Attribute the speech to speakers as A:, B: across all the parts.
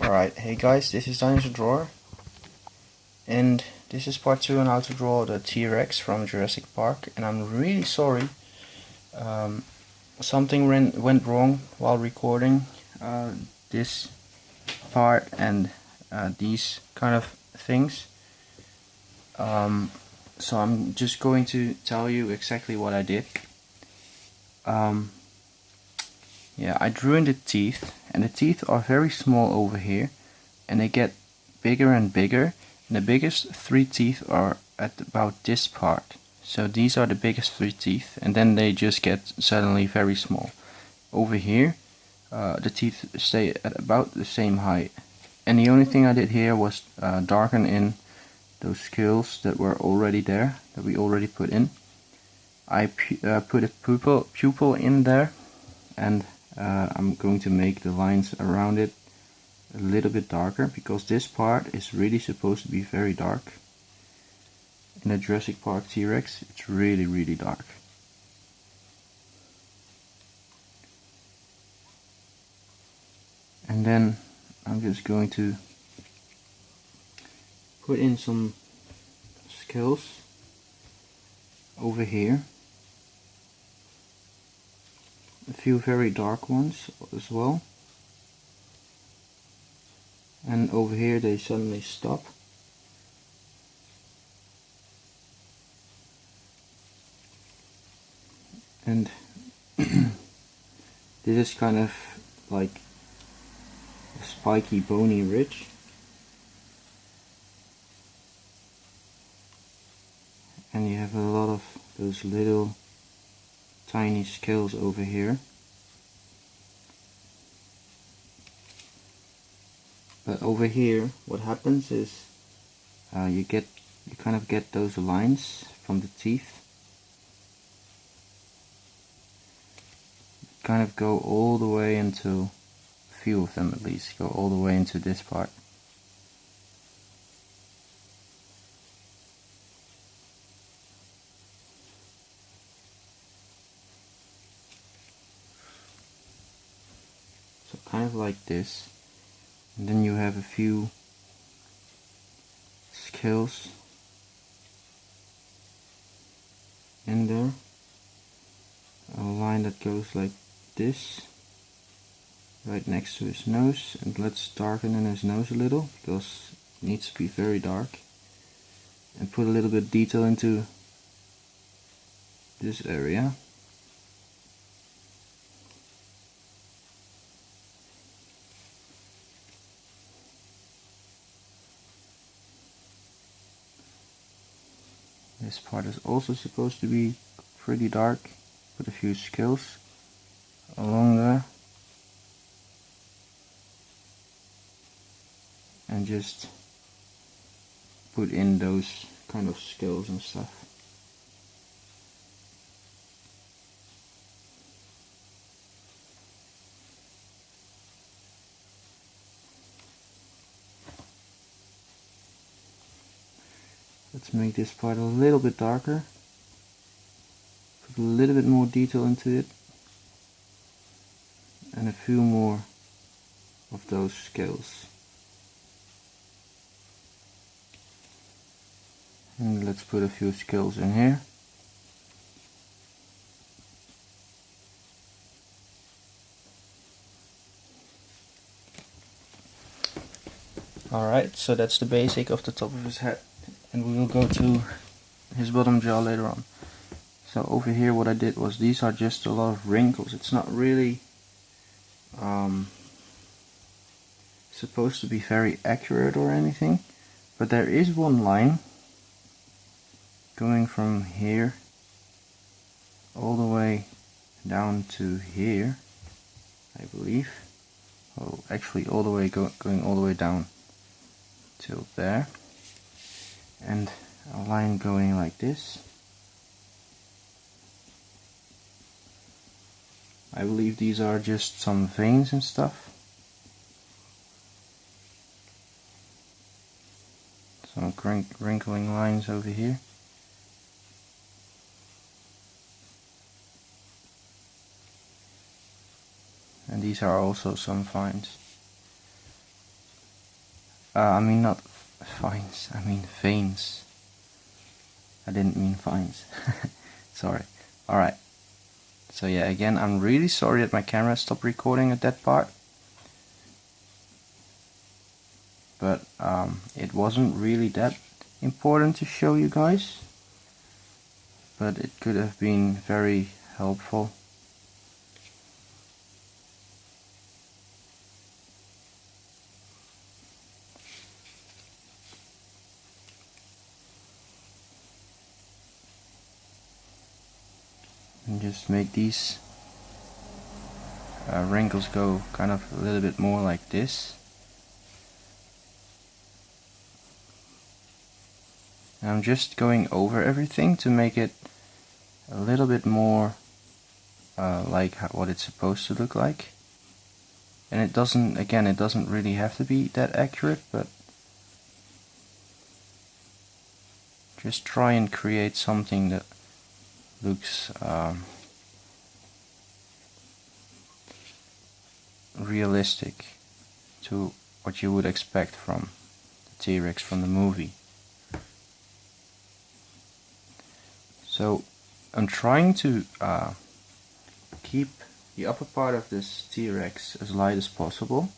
A: Alright, hey guys, this is Dinosaur Drawer, and this is part 2 on how to draw the T-Rex from Jurassic Park, and I'm really sorry, something went wrong while recording this part and these kind of things, so I'm just going to tell you exactly what I did. Yeah, I drew in the teeth, and the teeth are very small over here, and they get bigger and bigger, and the biggest 3 teeth are at about this part. So these are the biggest 3 teeth, and then they just get suddenly very small. Over here, the teeth stay at about the same height, and the only thing I did here was darken in those scales that were already there, that we already put in. I put a pupil in there, and I'm going to make the lines around it a little bit darker, because this part is really supposed to be very dark. In the Jurassic Park T-Rex, it's really dark. And then I'm just going to put in some scales over here. A few very dark ones as well. And over here they suddenly stop. And this is kind of like a spiky bony ridge. And you have a lot of those little tiny scales over here. But over here, what happens is you kind of get those lines from the teeth. Kind of go all the way into, a few of them at least, go all the way into this part. So kind of like this. And then you have a few scales in there. A line that goes like this, right next to his nose, and let's darken in his nose a little, because it needs to be very dark. And put a little bit of detail into this area. This part is also supposed to be pretty dark. Put a few scales along there. And just put in those kind of scales and stuff. Let's make this part a little bit darker. Put a little bit more detail into it. And a few more of those scales. And let's put a few scales in here. Alright, so that's the basic of the top of his head. And we will go to his bottom jaw later on. So over here what I did was, these are just a lot of wrinkles. It's not really supposed to be very accurate or anything. But there is one line going from here all the way down to here, I believe. Well, actually all the way going all the way down till there. And a line going like this. I believe these are just some veins and stuff. Some wrinkling lines over here. And these are also some vines. I mean not fines, I mean veins. I didn't mean fines. Sorry. Alright. So yeah, again, I'm really sorry that my camera stopped recording at that part. But it wasn't really that important to show you guys. But it could have been very helpful. And just make these wrinkles go kind of a little bit more like this. And I'm just going over everything to make it a little bit more like what it's supposed to look like. And it doesn't, again, it doesn't really have to be that accurate, but just try and create something that looks realistic to what you would expect from the T-Rex from the movie. So I'm trying to keep the upper part of this T-Rex as light as possible.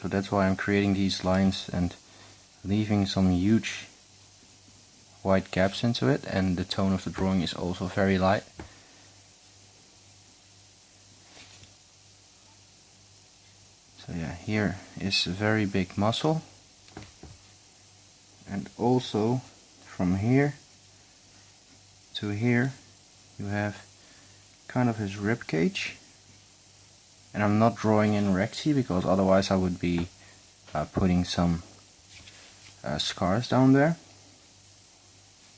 A: So that's why I'm creating these lines and leaving some huge white gaps into it, and the tone of the drawing is also very light. So yeah, here is a very big muscle, and also from here to here you have kind of his rib cage. And I'm not drawing in recti because otherwise I would be putting some scars down there.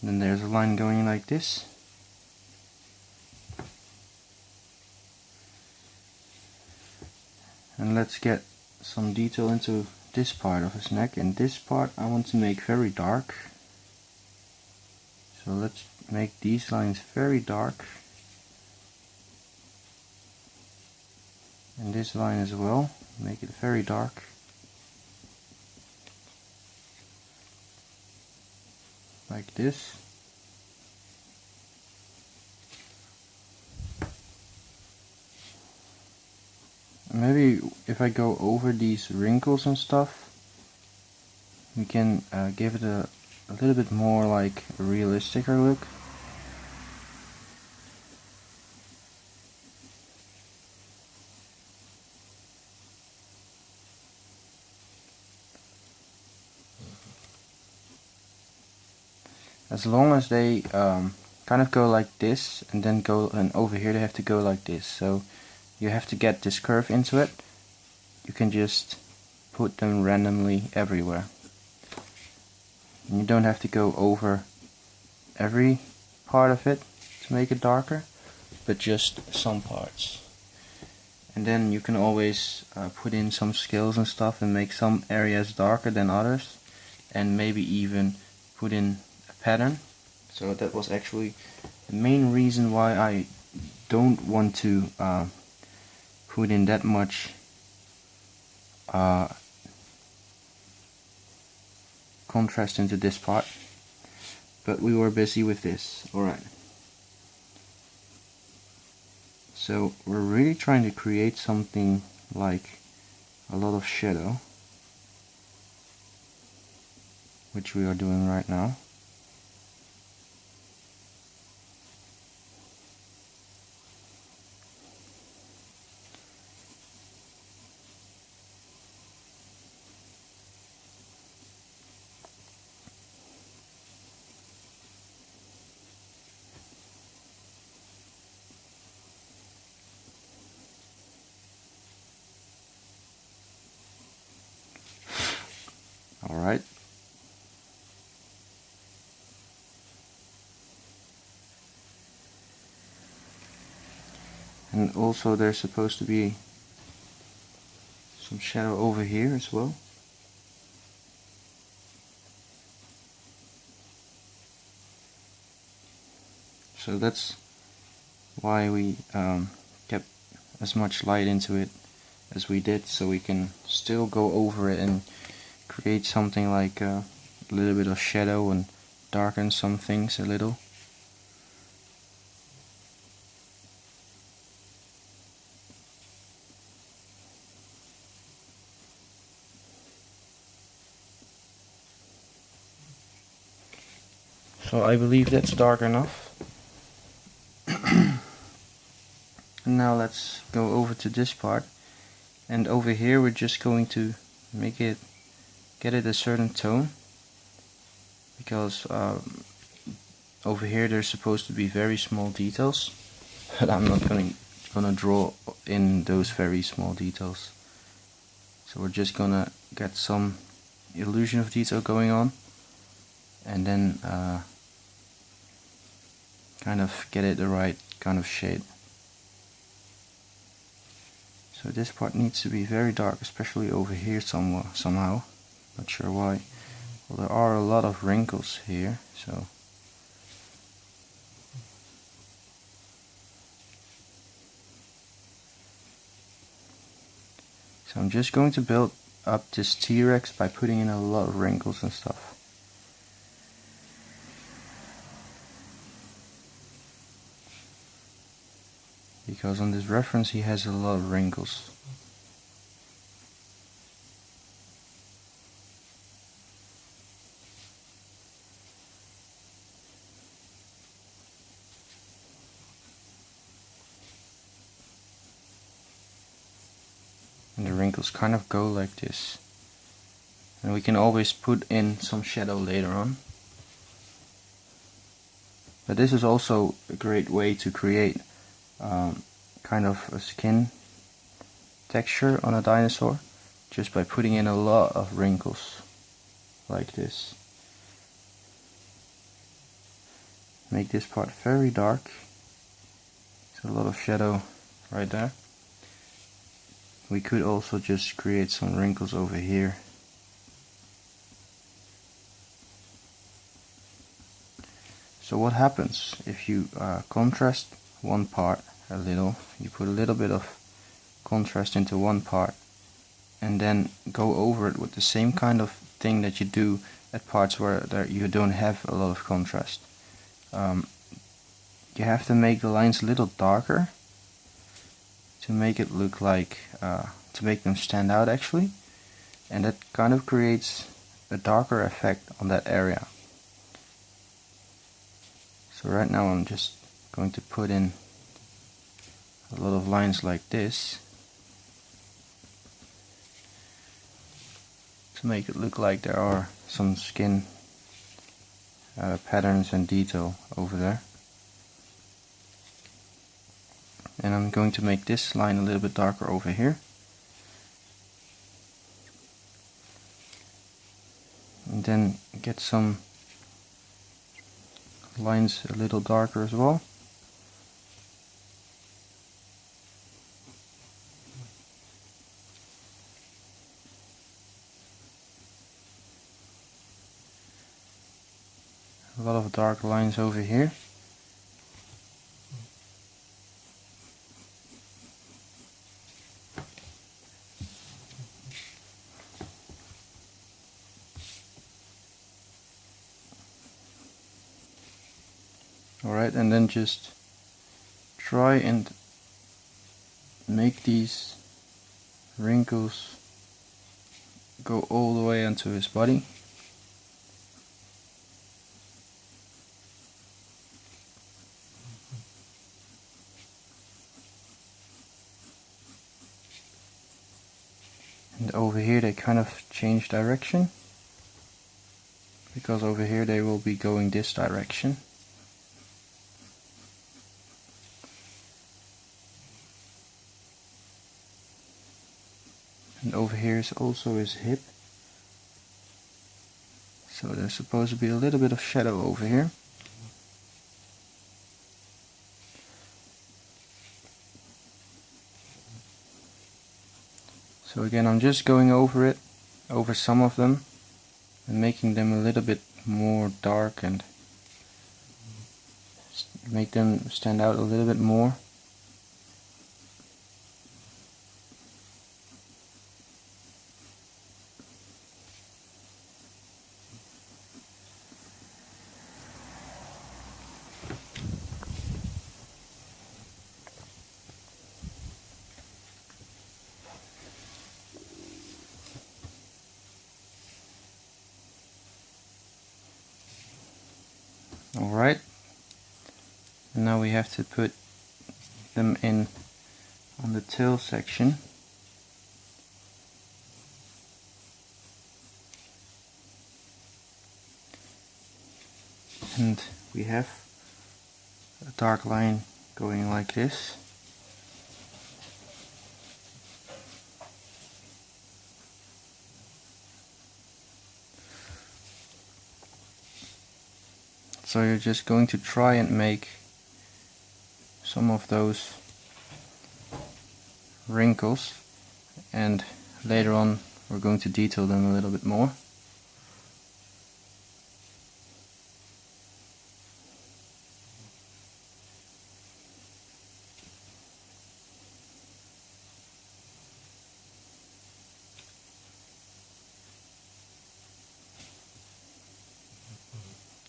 A: And then there's a line going like this. And let's get some detail into this part of his neck, and this part I want to make very dark. So let's make these lines very dark. And this line as well, make it very dark. Like this. Maybe if I go over these wrinkles and stuff, we can give it a little bit more like a realistic look. As long as they kind of go like this and then go, and over here they have to go like this. So you have to get this curve into it. You can just put them randomly everywhere. And you don't have to go over every part of it to make it darker, but just some parts. And then you can always put in some scales and stuff and make some areas darker than others, and maybe even put in pattern. So that was actually the main reason why I don't want to put in that much contrast into this part, but we were busy with this. Alright, so we're really trying to create something like a lot of shadow, which we are doing right now. Alright. And also there's supposed to be some shadow over here as well. So that's why we kept as much light into it as we did, so we can still go over it and create something like a little bit of shadow and darken some things a little. So I believe that's dark enough. And now let's go over to this part, and over here we're just going to make it, get it a certain tone, because over here there's supposed to be very small details, but I'm not gonna draw in those very small details. So we're just gonna get some illusion of detail going on, and then kind of get it the right kind of shade. So this part needs to be very dark, especially over here somehow. Not sure why. Well, there are a lot of wrinkles here, so I'm just going to build up this T-Rex by putting in a lot of wrinkles and stuff. Because on this reference he has a lot of wrinkles. And the wrinkles kind of go like this. And we can always put in some shadow later on. But this is also a great way to create kind of a skin texture on a dinosaur, just by putting in a lot of wrinkles like this. Make this part very dark. There's a lot of shadow right there. We could also just create some wrinkles over here. So what happens if you contrast one part a little, you put a little bit of contrast into one part, and then go over it with the same kind of thing that you do at parts where you don't have a lot of contrast. You have to make the lines a little darker to make it look like, to make them stand out actually, and that kind of creates a darker effect on that area. So right now I'm just going to put in a lot of lines like this to make it look like there are some skin patterns and detail over there. And I'm going to make this line a little bit darker over here. And then get some lines a little darker as well. A lot of dark lines over here. Alright, and then just try and make these wrinkles go all the way onto his body. And over here they kind of change direction, because over here they will be going this direction. And over here is also his hip. So there's supposed to be a little bit of shadow over here. So again, I'm just going over it, over some of them, and making them a little bit more dark and make them stand out a little bit more. now we have to put them in on the tail section. And we have a dark line going like this. So you're just going to try and make some of those wrinkles, and later on we're going to detail them a little bit more.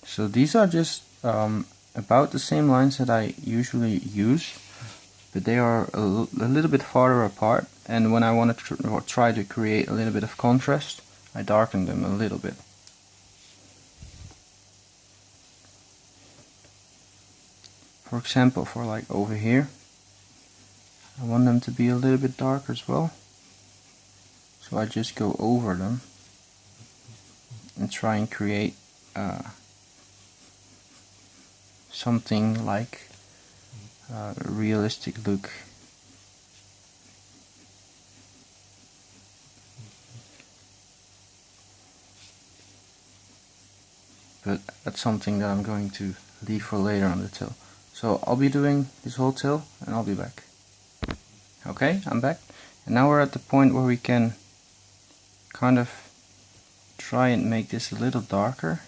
A: So these are just about the same lines that I usually use, but they are a little bit farther apart, and when I want to try to create a little bit of contrast, I darken them a little bit. For example, for like over here, I want them to be a little bit darker as well, so I just go over them and try and create something like a realistic look. But that's something that I'm going to leave for later on the tail. So I'll be doing this whole tail and I'll be back. Okay, I'm back. And now we're at the point where we can kind of try and make this a little darker.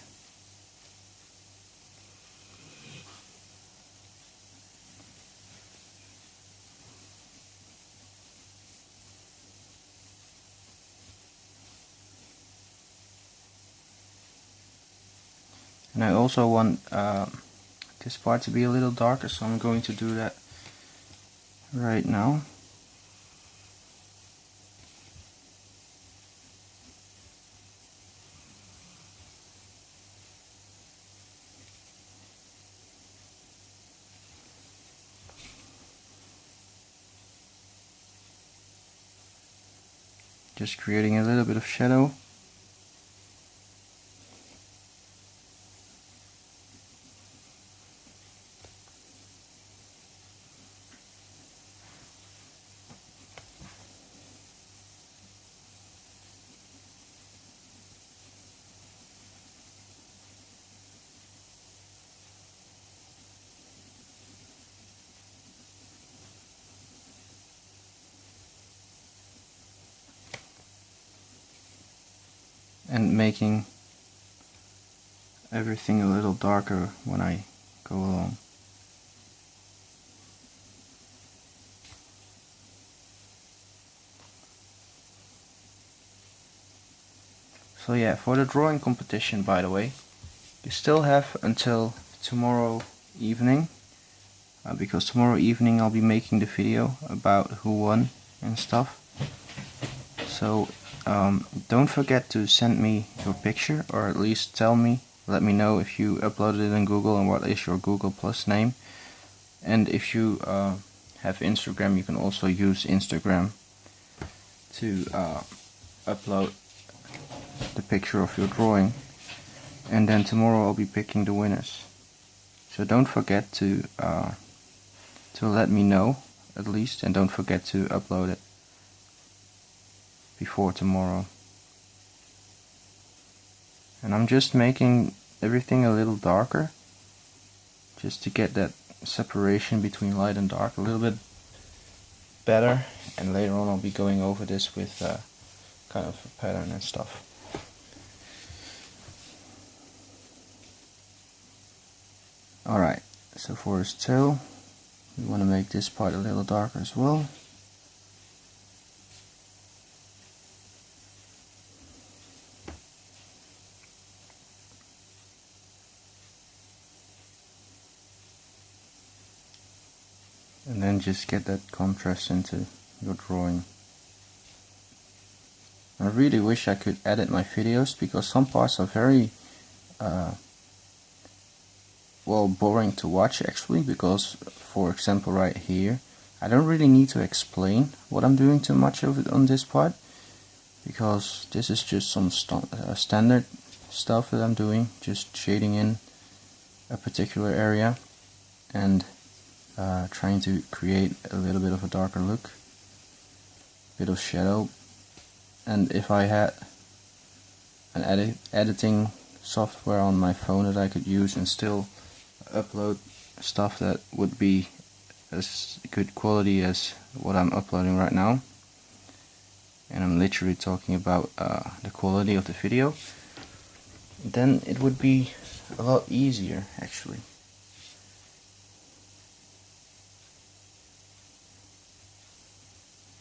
A: And I also want this part to be a little darker, so I'm going to do that right now. Just creating a little bit of shadow. And making everything a little darker when I go along. So yeah, for the drawing competition, by the way, you still have until tomorrow evening, because tomorrow evening I'll be making the video about who won and stuff. So don't forget to send me your picture, or at least let me know if you uploaded it in Google and what is your Google Plus name. And if you have Instagram, you can also use Instagram to upload the picture of your drawing. And then tomorrow I'll be picking the winners. So don't forget to let me know at least, and don't forget to upload it before tomorrow. And I'm just making everything a little darker, just to get that separation between light and dark a little bit better, and later on I'll be going over this with kind of a pattern and stuff. Alright, so for his tail, we want to make this part a little darker as well. And then just get that contrast into your drawing. I really wish I could edit my videos, because some parts are very well, boring to watch actually, because for example right here, I don't really need to explain what I'm doing too much of it on this part, because this is just some standard stuff that I'm doing, just shading in a particular area and trying to create a little bit of a darker look, bit of shadow. And if I had an editing software on my phone that I could use and still upload stuff that would be as good quality as what I'm uploading right now, and I'm literally talking about the quality of the video, then it would be a lot easier actually.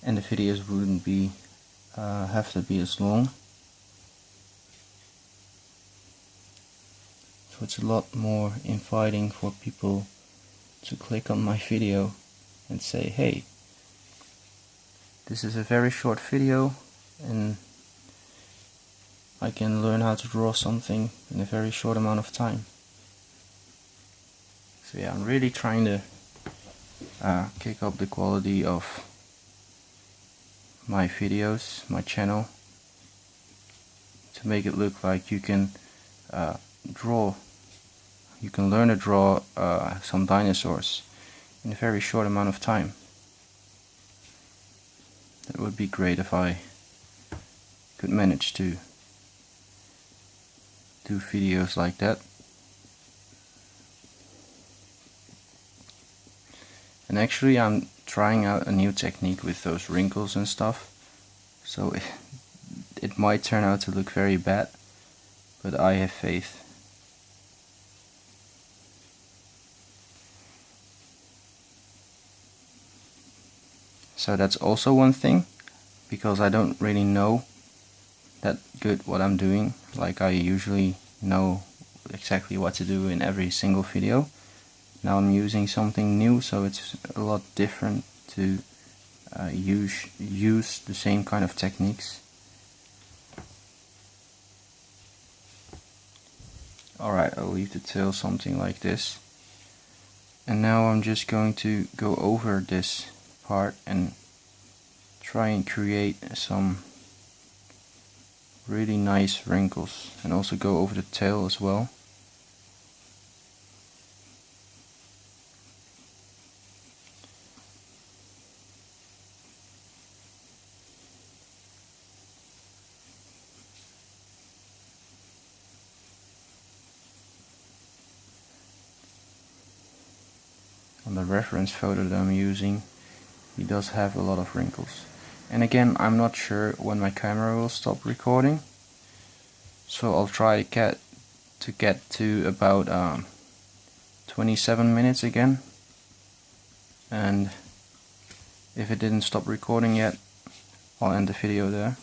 A: And the videos wouldn't be have to be as long. So it's a lot more inviting for people to click on my video and say, hey, this is a very short video and I can learn how to draw something in a very short amount of time. So yeah, I'm really trying to kick up the quality of my videos, my channel, to make it look like you can draw. You can learn to draw some dinosaurs in a very short amount of time. That would be great if I could manage to do videos like that. And actually I'm trying out a new technique with those wrinkles and stuff, so it might turn out to look very bad, but I have faith. So that's also one thing, because I don't really know that good what I'm doing, like I usually know exactly what to do in every single video. Now I'm using something new, so it's a lot different to use the same kind of techniques. Alright, I'll leave the tail something like this. And now I'm just going to go over this part and try and create some really nice wrinkles, and also go over the tail as well. On the reference photo that I'm using, he does have a lot of wrinkles. And again, I'm not sure when my camera will stop recording, so I'll try to get to about 27 minutes again, and if it didn't stop recording yet, I'll end the video there.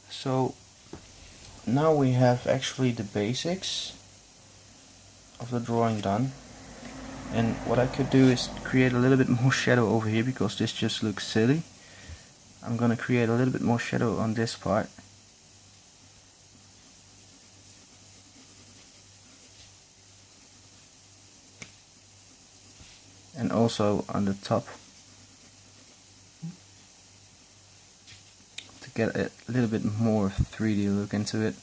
A: So now we have actually the basics of the drawing done, and what I could do is create a little bit more shadow over here, because this just looks silly. I'm gonna create a little bit more shadow on this part. And also on the top, to get a little bit more 3D look into it,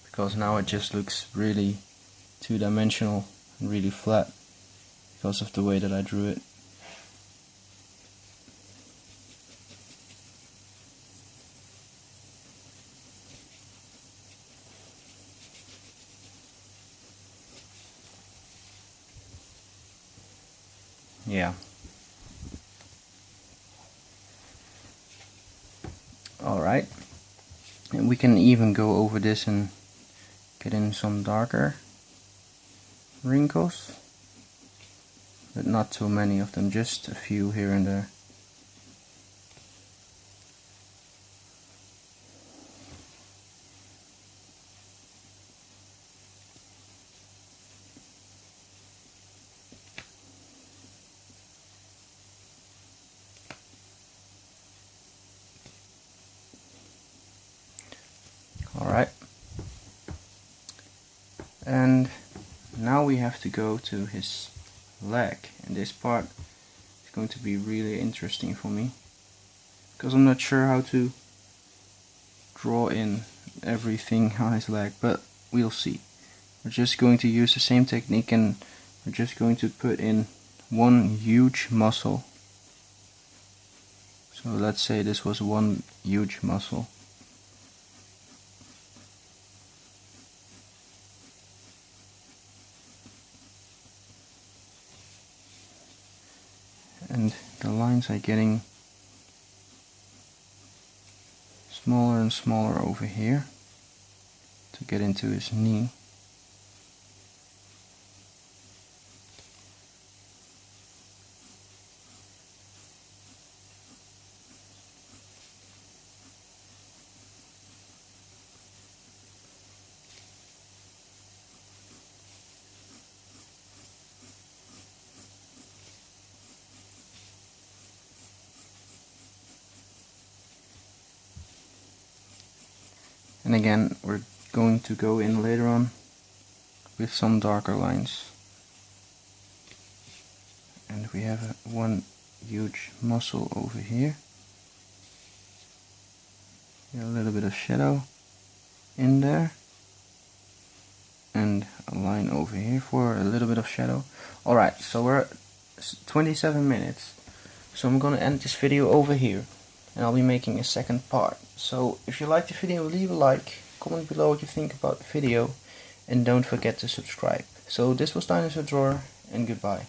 A: because now it just looks really two-dimensional and really flat because of the way that I drew it. Yeah. Alright. And we can even go over this and get in some darker wrinkles, but not too many of them, just a few here and there. And now we have to go to his leg, and this part is going to be really interesting for me because I'm not sure how to draw in everything on his leg, but we'll see. We're just going to use the same technique, and we're just going to put in one huge muscle. So let's say this was one huge muscle. And the lines are getting smaller and smaller over here to get into his knee. And again, we're going to go in later on with some darker lines. And we have one huge muscle over here. A little bit of shadow in there. And a line over here for a little bit of shadow. Alright, so we're at 27 minutes. So I'm gonna end this video over here, and I'll be making a second part. So if you liked the video, leave a like, comment below what you think about the video, and don't forget to subscribe. So this was Dinosaur Drawer, and goodbye.